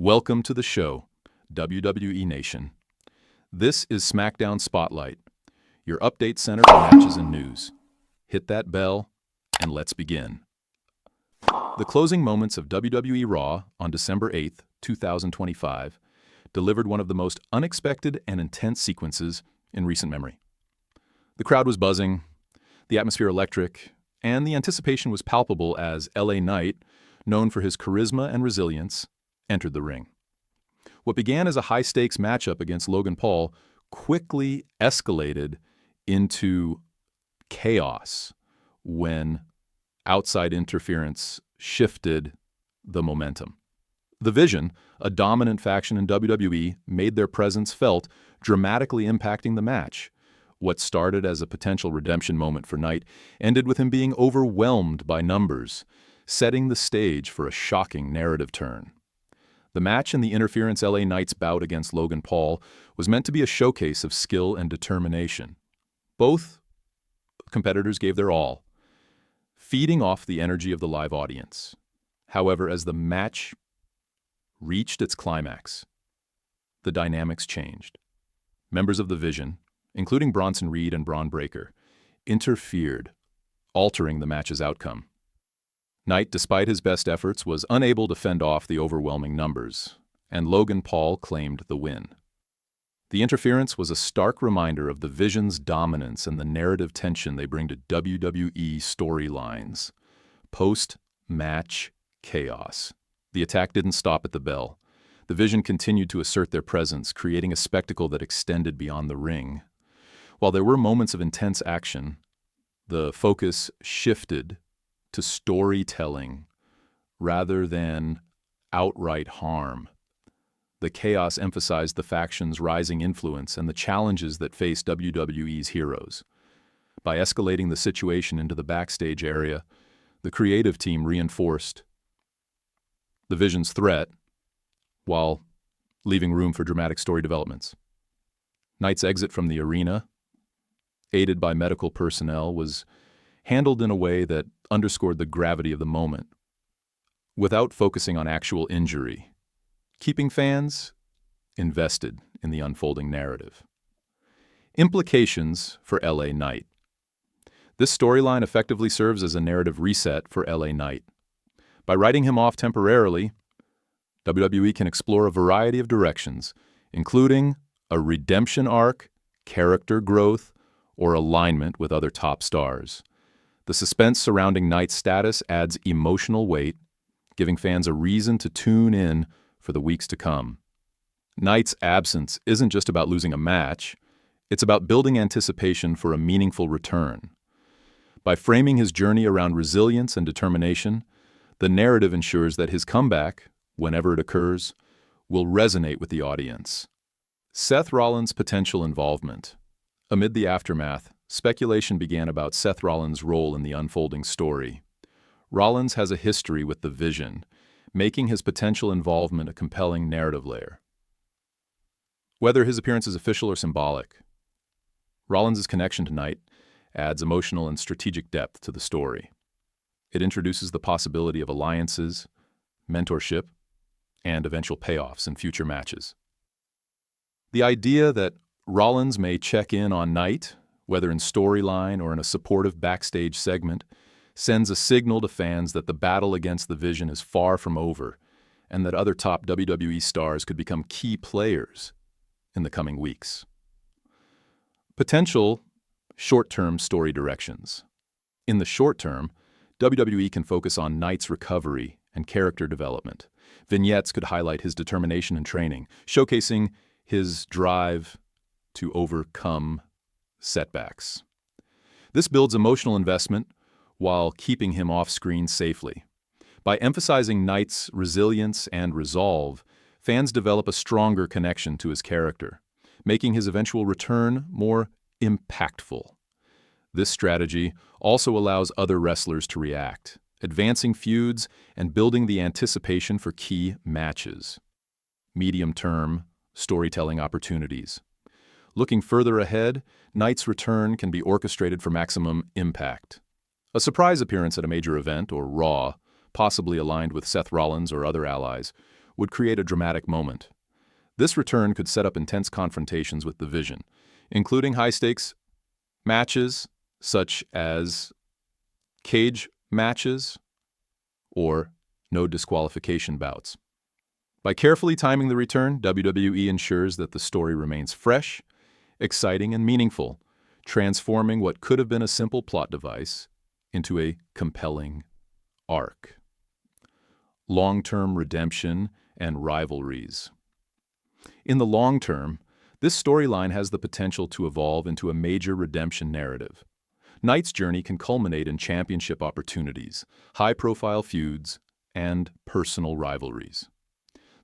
Welcome to the show, WWE Nation. This is SmackDown Spotlight, your update center for matches and news. Hit that bell, and let's begin. The closing moments of WWE Raw on December 8th, 2025, delivered one of the most unexpected and intense sequences in recent memory. The crowd was buzzing, the atmosphere electric, and the anticipation was palpable as LA Knight, known for his charisma and resilience, entered the ring. What began as a high-stakes matchup against Logan Paul quickly escalated into chaos when outside interference shifted the momentum. The Vision, a dominant faction in WWE, made their presence felt, dramatically impacting the match. What started as a potential redemption moment for Knight ended with him being overwhelmed by numbers, setting the stage for a shocking narrative turn. The match in the Interference LA Knight's bout against Logan Paul was meant to be a showcase of skill and determination. Both competitors gave their all, feeding off the energy of the live audience. However, as the match reached its climax, the dynamics changed. Members of the Vision, including Bronson Reed and Braun Breaker, interfered, altering the match's outcome. Knight, despite his best efforts, was unable to fend off the overwhelming numbers, and Logan Paul claimed the win. The interference was a stark reminder of the Vision's dominance and the narrative tension they bring to WWE storylines. Post-match chaos. The attack didn't stop at the bell. The Vision continued to assert their presence, creating a spectacle that extended beyond the ring. While there were moments of intense action, the focus shifted to storytelling rather than outright harm. The chaos emphasized the faction's rising influence and the challenges that face WWE's heroes. By escalating the situation into the backstage area, the creative team reinforced the Vision's threat while leaving room for dramatic story developments. Knight's exit from the arena, aided by medical personnel, was handled in a way that underscored the gravity of the moment, without focusing on actual injury, keeping fans invested in the unfolding narrative. Implications for LA Knight. This storyline effectively serves as a narrative reset for LA Knight. By writing him off temporarily, WWE can explore a variety of directions, including a redemption arc, character growth, or alignment with other top stars. The suspense surrounding Knight's status adds emotional weight, giving fans a reason to tune in for the weeks to come. Knight's absence isn't just about losing a match, it's about building anticipation for a meaningful return. By framing his journey around resilience and determination, the narrative ensures that his comeback, whenever it occurs, will resonate with the audience. Seth Rollins' potential involvement. Amid the aftermath, speculation began about Seth Rollins' role in the unfolding story. Rollins has a history with the Vision, making his potential involvement a compelling narrative layer. Whether his appearance is official or symbolic, Rollins' connection to Knight adds emotional and strategic depth to the story. It introduces the possibility of alliances, mentorship, and eventual payoffs in future matches. The idea that Rollins may check in on Knight, whether in storyline or in a supportive backstage segment, sends a signal to fans that the battle against the Vision is far from over and that other top WWE stars could become key players in the coming weeks. Potential short-term story directions. In the short term, WWE can focus on Knight's recovery and character development. Vignettes could highlight his determination and training, showcasing his drive to overcome setbacks. This builds emotional investment while keeping him off-screen safely. By emphasizing Knight's resilience and resolve, fans develop a stronger connection to his character, making his eventual return more impactful. This strategy also allows other wrestlers to react, advancing feuds and building the anticipation for key matches. Medium-term storytelling opportunities. Looking further ahead, Knight's return can be orchestrated for maximum impact. A surprise appearance at a major event, or Raw, possibly aligned with Seth Rollins or other allies, would create a dramatic moment. This return could set up intense confrontations with the Vision, including high-stakes matches such as cage matches or no disqualification bouts. By carefully timing the return, WWE ensures that the story remains fresh, exciting, and meaningful, transforming what could have been a simple plot device into a compelling arc. Long-term redemption and rivalries. In the long term, this storyline has the potential to evolve into a major redemption narrative. Knight's journey can culminate in championship opportunities, high-profile feuds, and personal rivalries.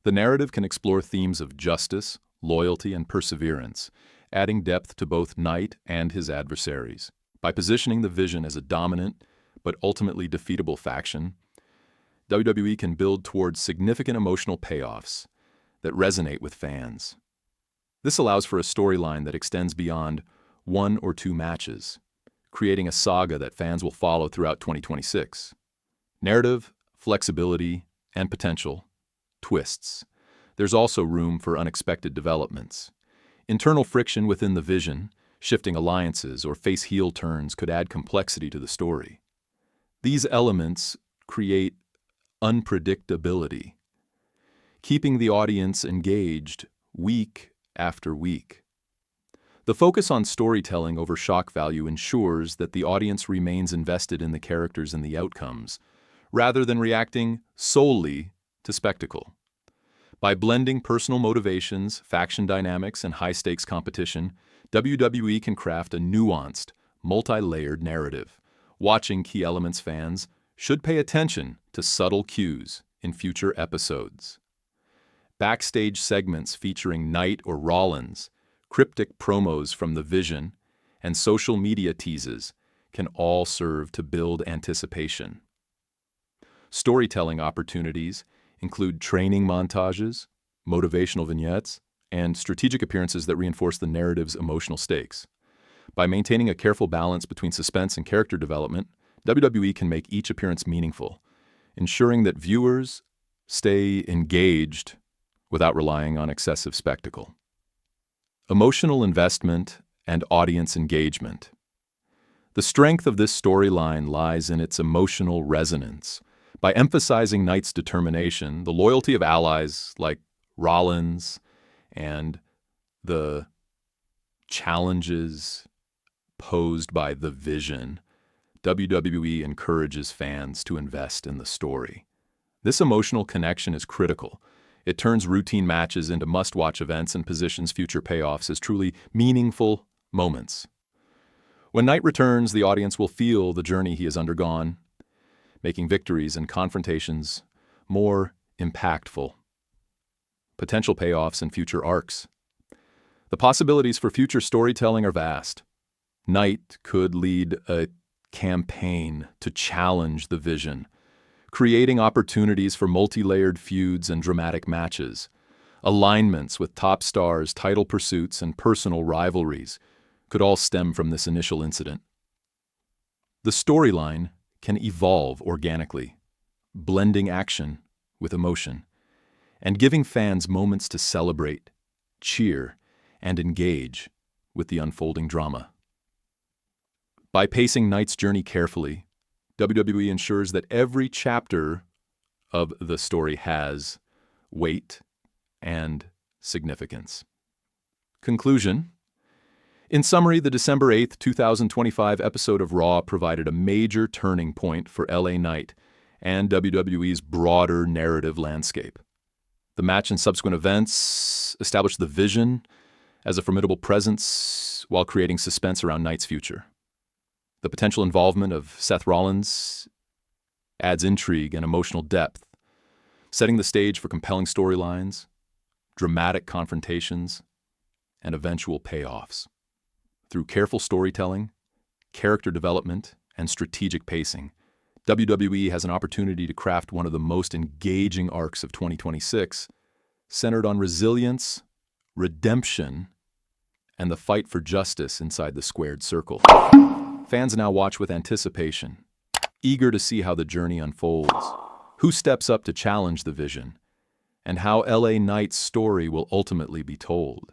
The narrative can explore themes of justice, loyalty, and perseverance, adding depth to both Knight and his adversaries. By positioning the Vision as a dominant but ultimately defeatable faction, WWE can build towards significant emotional payoffs that resonate with fans. This allows for a storyline that extends beyond 1 or 2 matches, creating a saga that fans will follow throughout 2026. Narrative, flexibility, and potential twists. There's also room for unexpected developments. Internal friction within the Vision, shifting alliances, or face-heel turns could add complexity to the story. These elements create unpredictability, keeping the audience engaged week after week. The focus on storytelling over shock value ensures that the audience remains invested in the characters and the outcomes, rather than reacting solely to spectacle. By blending personal motivations, faction dynamics, and high-stakes competition, WWE can craft a nuanced, multi-layered narrative. Watching key elements fans should pay attention to subtle cues in future episodes. Backstage segments featuring Knight or Rollins, cryptic promos from the Vision, and social media teases can all serve to build anticipation. Storytelling opportunities include training montages, motivational vignettes, and strategic appearances that reinforce the narrative's emotional stakes. By maintaining a careful balance between suspense and character development, WWE can make each appearance meaningful, ensuring that viewers stay engaged without relying on excessive spectacle. Emotional investment and audience engagement. The strength of this storyline lies in its emotional resonance. By emphasizing Knight's determination, the loyalty of allies like Rollins, and the challenges posed by the Vision, WWE encourages fans to invest in the story. This emotional connection is critical. It turns routine matches into must-watch events and positions future payoffs as truly meaningful moments. When Knight returns, the audience will feel the journey he has undergone, making victories and confrontations more impactful. Potential payoffs and future arcs. The possibilities for future storytelling are vast. Knight could lead a campaign to challenge the Vision, creating opportunities for multi-layered feuds and dramatic matches. Alignments with top stars, title pursuits, and personal rivalries could all stem from this initial incident. The storyline can evolve organically, blending action with emotion, and giving fans moments to celebrate, cheer, and engage with the unfolding drama. By pacing Knight's journey carefully, WWE ensures that every chapter of the story has weight and significance. Conclusion. In summary, the December 8, 2025 episode of Raw provided a major turning point for LA Knight and WWE's broader narrative landscape. The match and subsequent events established the Vision as a formidable presence while creating suspense around Knight's future. The potential involvement of Seth Rollins adds intrigue and emotional depth, setting the stage for compelling storylines, dramatic confrontations, and eventual payoffs. Through careful storytelling, character development, and strategic pacing, WWE has an opportunity to craft one of the most engaging arcs of 2026, centered on resilience, redemption, and the fight for justice inside the squared circle. Fans now watch with anticipation, eager to see how the journey unfolds, who steps up to challenge the Vision, and how LA Knight's story will ultimately be told.